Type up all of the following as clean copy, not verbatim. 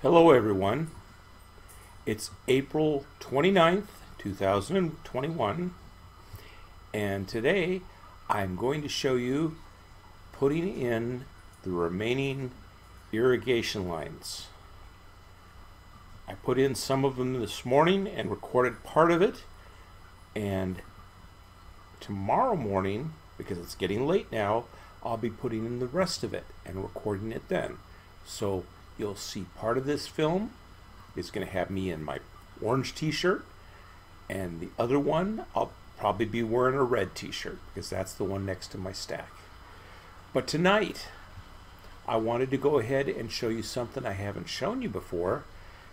Hello everyone. It's April 29th, 2021, and today I'm going to show you putting in the remaining irrigation lines. I put in some of them this morning and recorded part of it, and tomorrow morning, because it's getting late now, I'll be putting in the rest of it and recording it then. So you'll see part of this film is going to have me in my orange t-shirt, and the other one I'll probably be wearing a red t-shirt because that's the one next to my stack. But tonight I wanted to go ahead and show you something I haven't shown you before,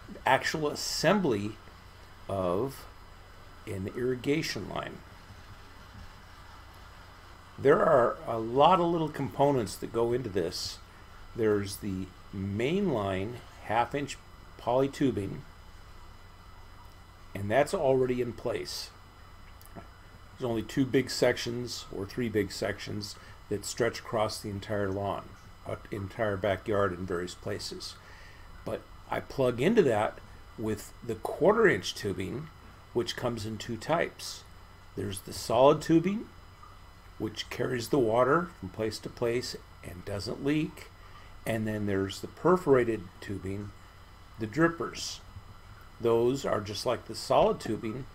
the actual assembly of an irrigation line. There are a lot of little components that go into this. There's the main line 1/2 inch poly tubing, and that's already in place. There's only 2 big sections or 3 big sections that stretch across the entire lawn, entire backyard in various places. But I plug into that with the 1/4 inch tubing, which comes in 2 types. There's the solid tubing, which carries the water from place to place and doesn't leak. And then there's the perforated tubing, the drippers. Those are just like the solid tubing,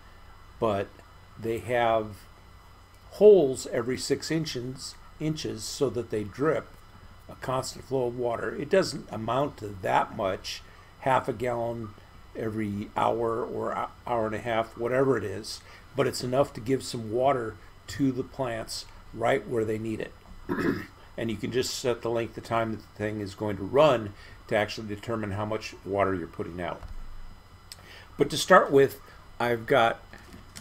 but they have holes every 6 inches so that they drip a constant flow of water. It doesn't amount to that much, 1/2 gallon every hour or hour and a half, whatever it is, but it's enough to give some water to the plants right where they need it. And you can just set the length of time that the thing is going to run to actually determine how much water you're putting out. But to start with, I've got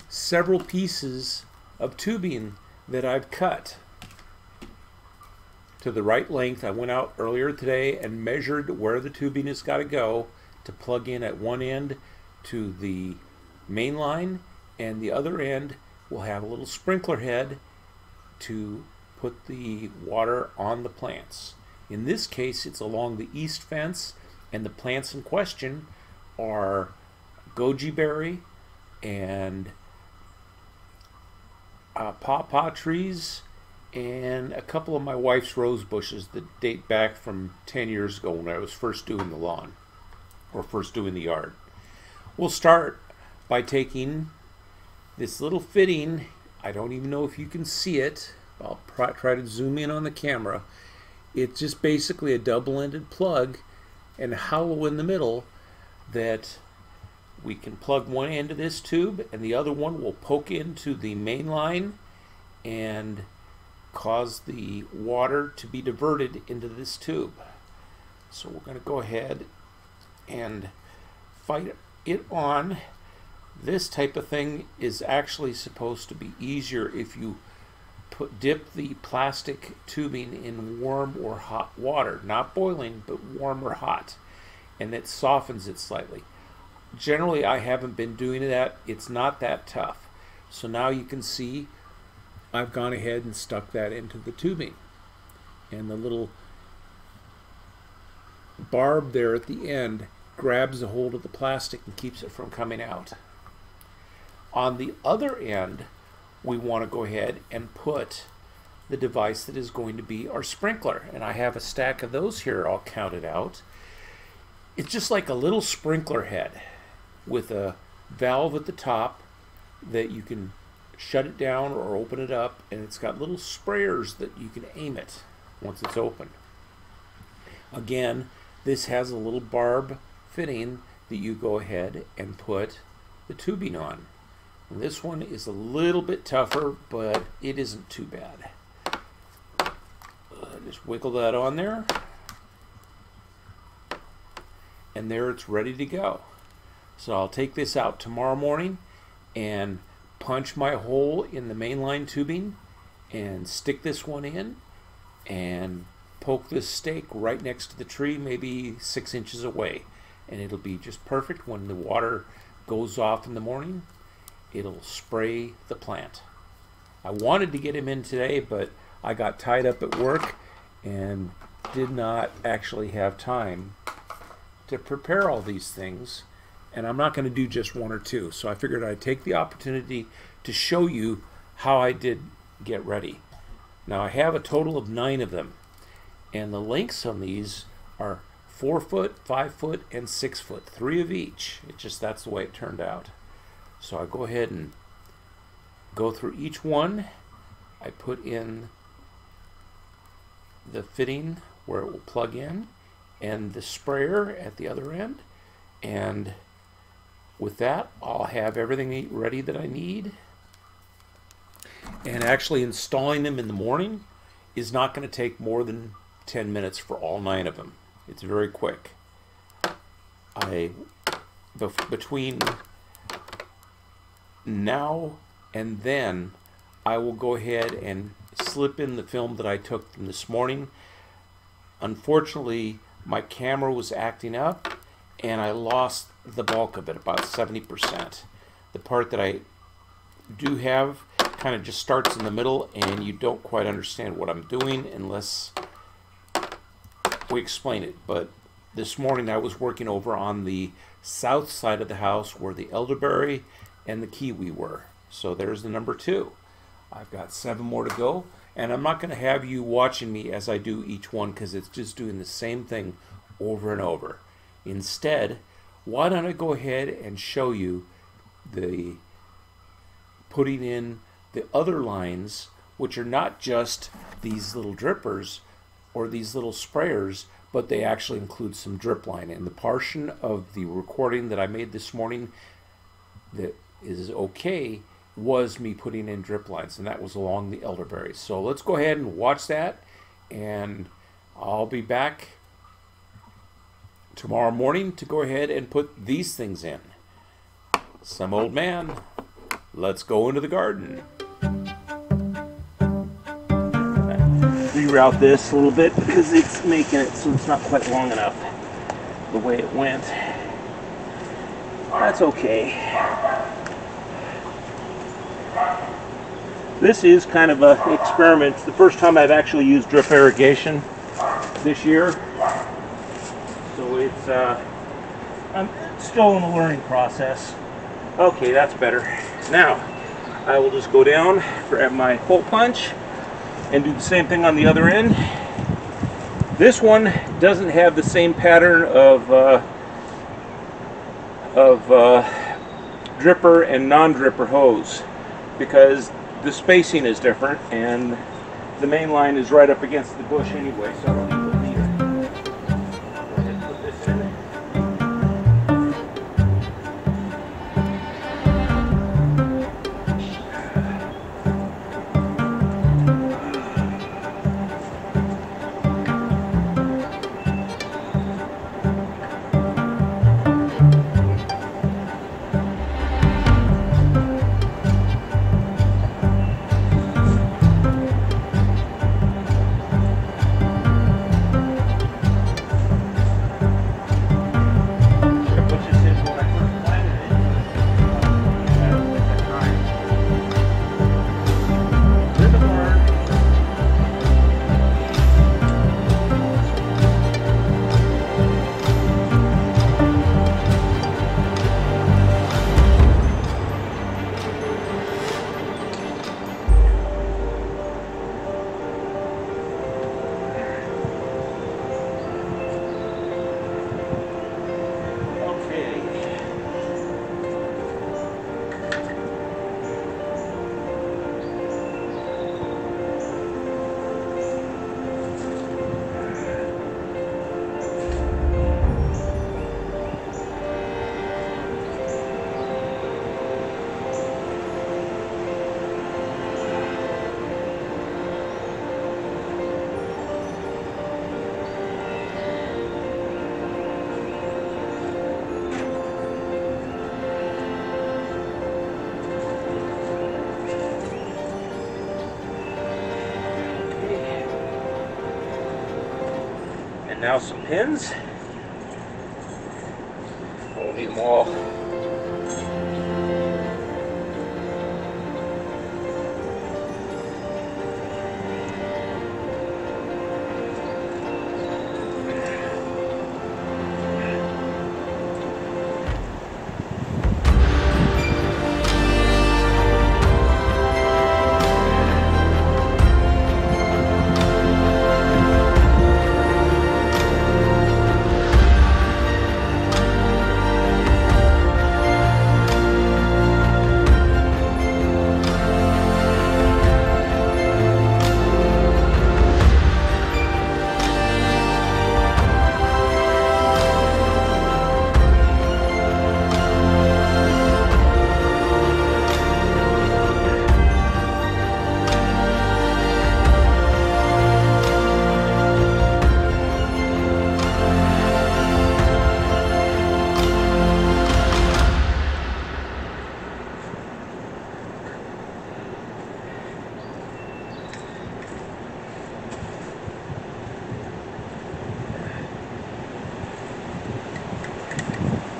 several pieces of tubing that I've cut to the right length. I went out earlier today and measured where the tubing has got to go to plug in at one end to the main line, and the other end will have a little sprinkler head to put the water on the plants. In this case, it's along the east fence, and the plants in question are goji berry and pawpaw trees and a couple of my wife's rose bushes that date back from 10 years ago when I was first doing the lawn or first doing the yard. We'll start by taking this little fitting. I don't even know if you can see it. I'll try to zoom in on the camera. It's just basically a double-ended plug and hollow in the middle that we can plug one end of this tube, and the other one will poke into the main line and cause the water to be diverted into this tube. So we're going to go ahead and fight it on. This type of thing is actually supposed to be easier if you dip the plastic tubing in warm or hot water, not boiling, but warm or hot, and it softens it slightly. Generally, I haven't been doing that. It's not that tough. So now you can see I've gone ahead and stuck that into the tubing, and the little barb there at the end grabs a hold of the plastic and keeps it from coming out. On the other end, we want to go ahead and put the device that is going to be our sprinkler, and I have a stack of those here all counted out. It's just like a little sprinkler head with a valve at the top that you can shut it down or open it up, and it's got little sprayers that you can aim it once it's open. Again, this has a little barb fitting that you go ahead and put the tubing on. This one is a little bit tougher, but it isn't too bad. Just wiggle that on there, and there it's ready to go. So I'll take this out tomorrow morning and punch my hole in the mainline tubing and stick this one in and poke this stake right next to the tree, maybe 6 inches away, and it'll be just perfect. When the water goes off in the morning, it'll spray the plant. I wanted to get him in today, but I got tied up at work and did not actually have time to prepare all these things, and I'm not going to do just one or two. So I figured I'd take the opportunity to show you how I did get ready. Now I have a total of 9 of them, and the lengths on these are 4 foot, 5 foot, and 6 foot, 3 of each. It just, that's the way it turned out. So I go ahead and go through each one. I put in the fitting where it will plug in, and the sprayer at the other end, and with that I'll have everything ready that I need. And actually installing them in the morning is not going to take more than 10 minutes for all 9 of them. It's very quick. Between now and then I will go ahead and slip in the film that I took from this morning. Unfortunately, my camera was acting up and I lost the bulk of it, about 70%. The part that I do have kind of just starts in the middle, and you don't quite understand what I'm doing unless we explain it. But this morning I was working over on the south side of the house where the elderberry and the kiwi were. So there's the number 2. I've got 7 more to go, and I'm not going to have you watching me as I do each one because it's just doing the same thing over and over. Instead, why don't I go ahead and show you the putting in the other lines, which are not just these little drippers or these little sprayers, but they actually include some drip line. And the portion of the recording that I made this morning that is okay was me putting in drip lines, and that was along the elderberries. So let's go ahead and watch that, and I'll be back tomorrow morning to go ahead and put these things in. Some old man, let's go into the garden. Reroute this a little bit because it's making it so it's not quite long enough the way it went. That's okay. This is kind of an experiment. It's the first time I've actually used drip irrigation this year. So it's I'm still in the learning process. Okay, that's better. Now I will just go down, grab my hole punch, and do the same thing on the other end. This one doesn't have the same pattern of dripper and non-dripper hose because the spacing is different, and the main line is right up against the bush anyway, so I don't need to leave it. Go ahead and put this in. And now some pins. We'll need them all.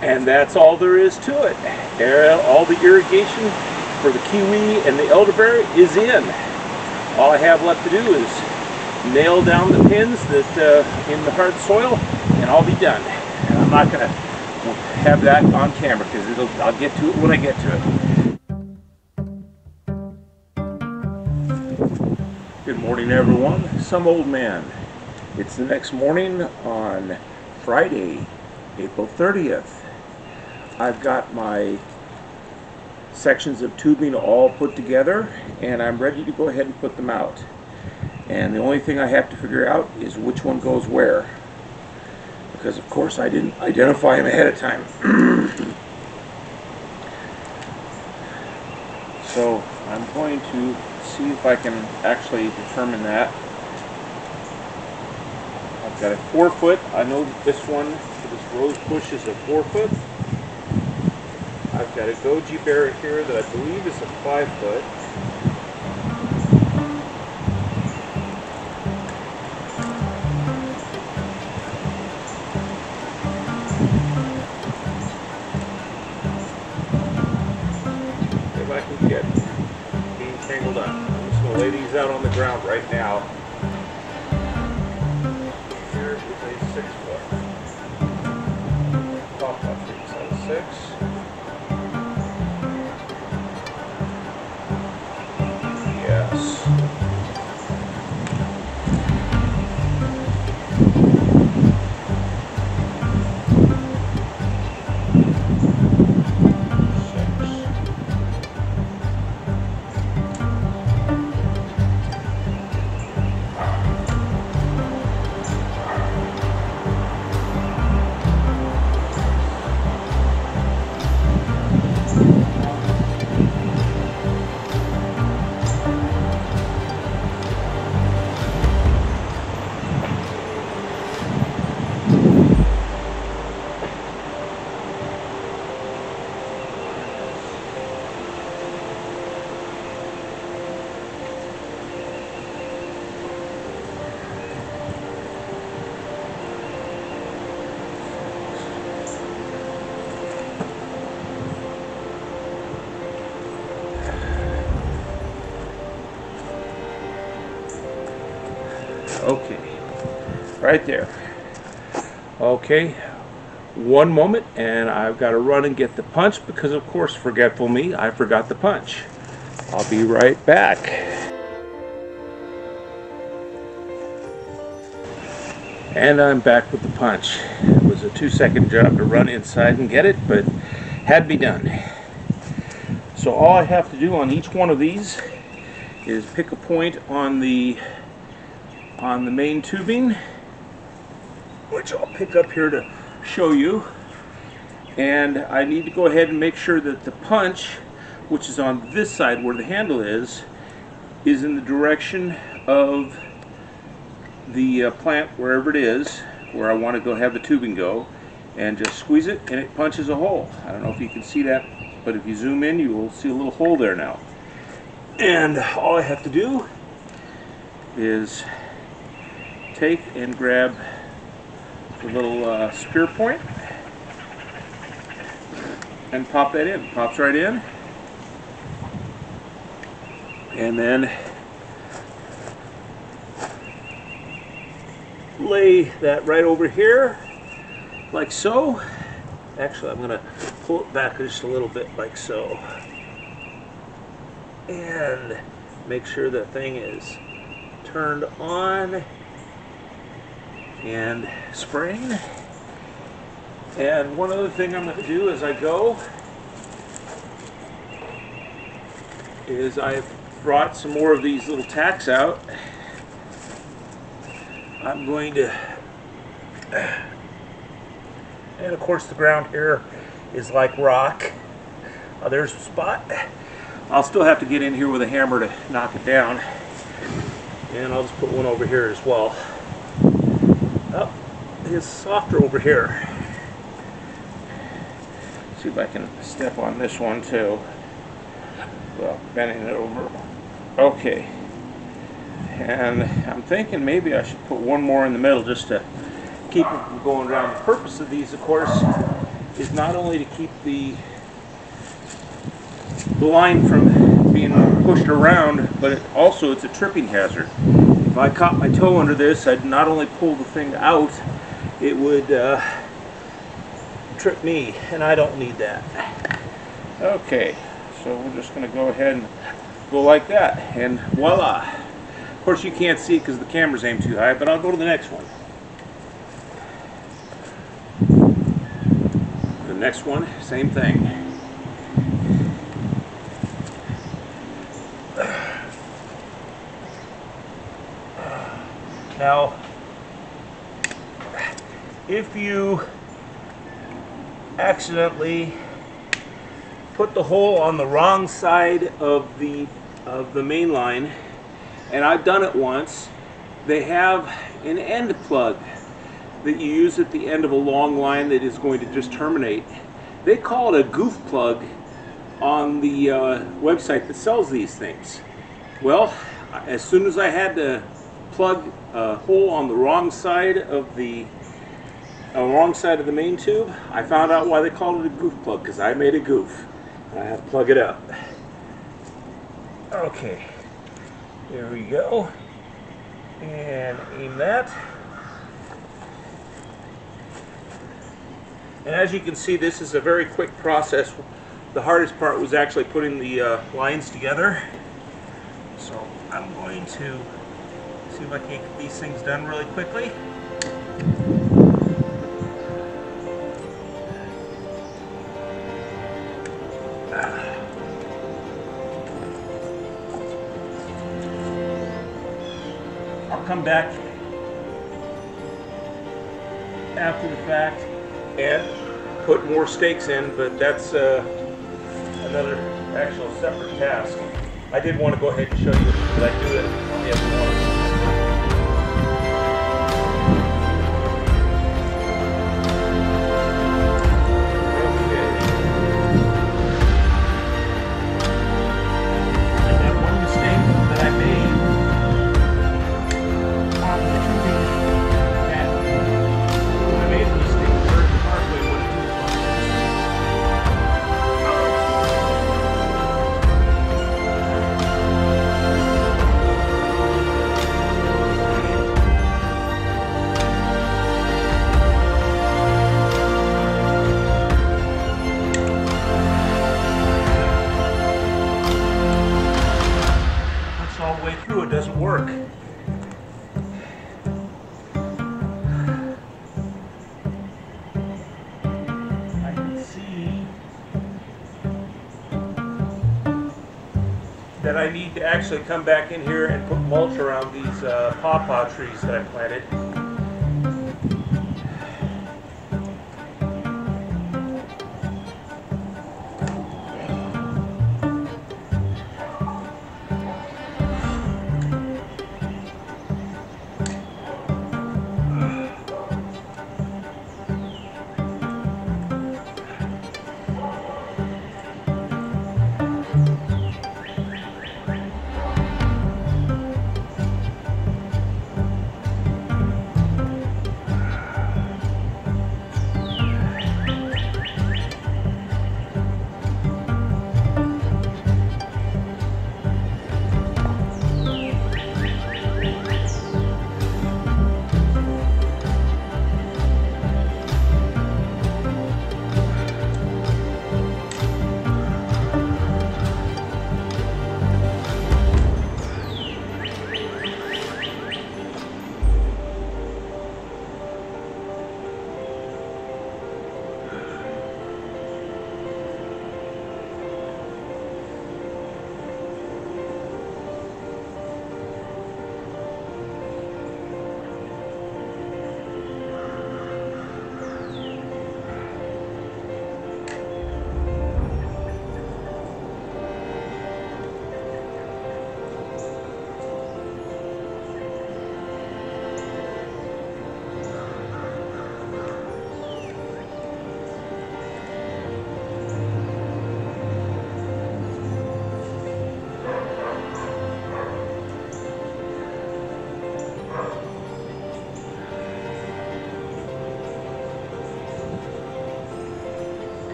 And that's all there is to it. All the irrigation for the kiwi and the elderberry is in. All I have left to do is nail down the pins that in the hard soil, and I'll be done. And I'm not going to have that on camera because I'll get to it when I get to it. Good morning, everyone. Some old man. It's the next morning on Friday, April 30th. I've got my sections of tubing all put together, and I'm ready to go ahead and put them out. And the only thing I have to figure out is which one goes where, because of course I didn't identify them ahead of time. So I'm going to see if I can actually determine that. I've got a 4 foot. I know that this one for this rose bush is a 4 foot. I've got a goji berry here that I believe is a 5 foot. If I can get being tangled up. I'm just going to lay these out on the ground right now. Here is a 6 foot. Top of 6. Okay, right there. Okay, one moment, and I've got to run and get the punch because, of course, forgetful me, I forgot the punch. I'll be right back. And I'm back with the punch. It was a 2-second job to run inside and get it, but had to be done. So all I have to do on each one of these is pick a point on the main tubing, which I'll pick up here to show you, and I need to go ahead and make sure that the punch, which is on this side where the handle is in the direction of the plant, wherever it is where I want to go have the tubing go, and just squeeze it and it punches a hole. I don't know if you can see that, but if you zoom in you will see a little hole there now. And all I have to do is take and grab the little spear point and pop that in. Pops right in. And then lay that right over here like so. Actually, I'm going to pull it back just a little bit like so. And make sure the thing is turned on and spraying. And one other thing I'm going to do as I go is I've brought some more of these little tacks out. I'm going to, and of course the ground here is like rock. Oh, there's a spot. I'll still have to get in here with a hammer to knock it down. And I'll just put one over here as well. Oh, it's softer over here. See if I can step on this one too. Well, bending it over. Okay. And I'm thinking maybe I should put one more in the middle just to keep them from going around. The purpose of these, of course, is not only to keep the line from being pushed around, but it's a tripping hazard. If I caught my toe under this, I'd not only pull the thing out, it would trip me, and I don't need that. Okay, so we're just going to go ahead and go like that, and voila. Of course you can't see it because the camera's aimed too high, but I'll go to the next one. The next one, same thing. Now, if you accidentally put the hole on the wrong side of the main line, and I've done it once, they have an end plug that you use at the end of a long line that is going to just terminate. They call it a goof plug on the website that sells these things. Well, as soon as I had to plug a hole on the wrong side of the main tube, I found out why they called it a goof plug, because I made a goof. I have to plug it up. Okay, there we go, and aim that. And as you can see, this is a very quick process. The hardest part was actually putting the lines together. So I'm going to see if I can get these things done really quickly. I'll come back after the fact and put more stakes in, but that's another actual separate task. I did want to go ahead and show you that I do it on the other one. It doesn't work. I can see that I need to actually come back in here and put mulch around these pawpaw trees that I planted.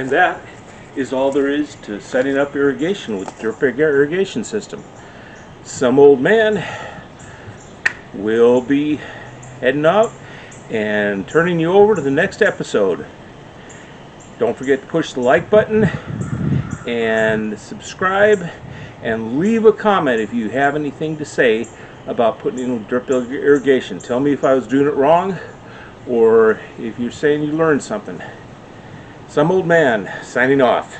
And that is all there is to setting up irrigation with drip irrigation system. Some old man will be heading out and turning you over to the next episode. Don't forget to push the like button and subscribe and leave a comment if you have anything to say about putting in drip irrigation. Tell me if I was doing it wrong or if you're saying you learned something. Some old man signing off.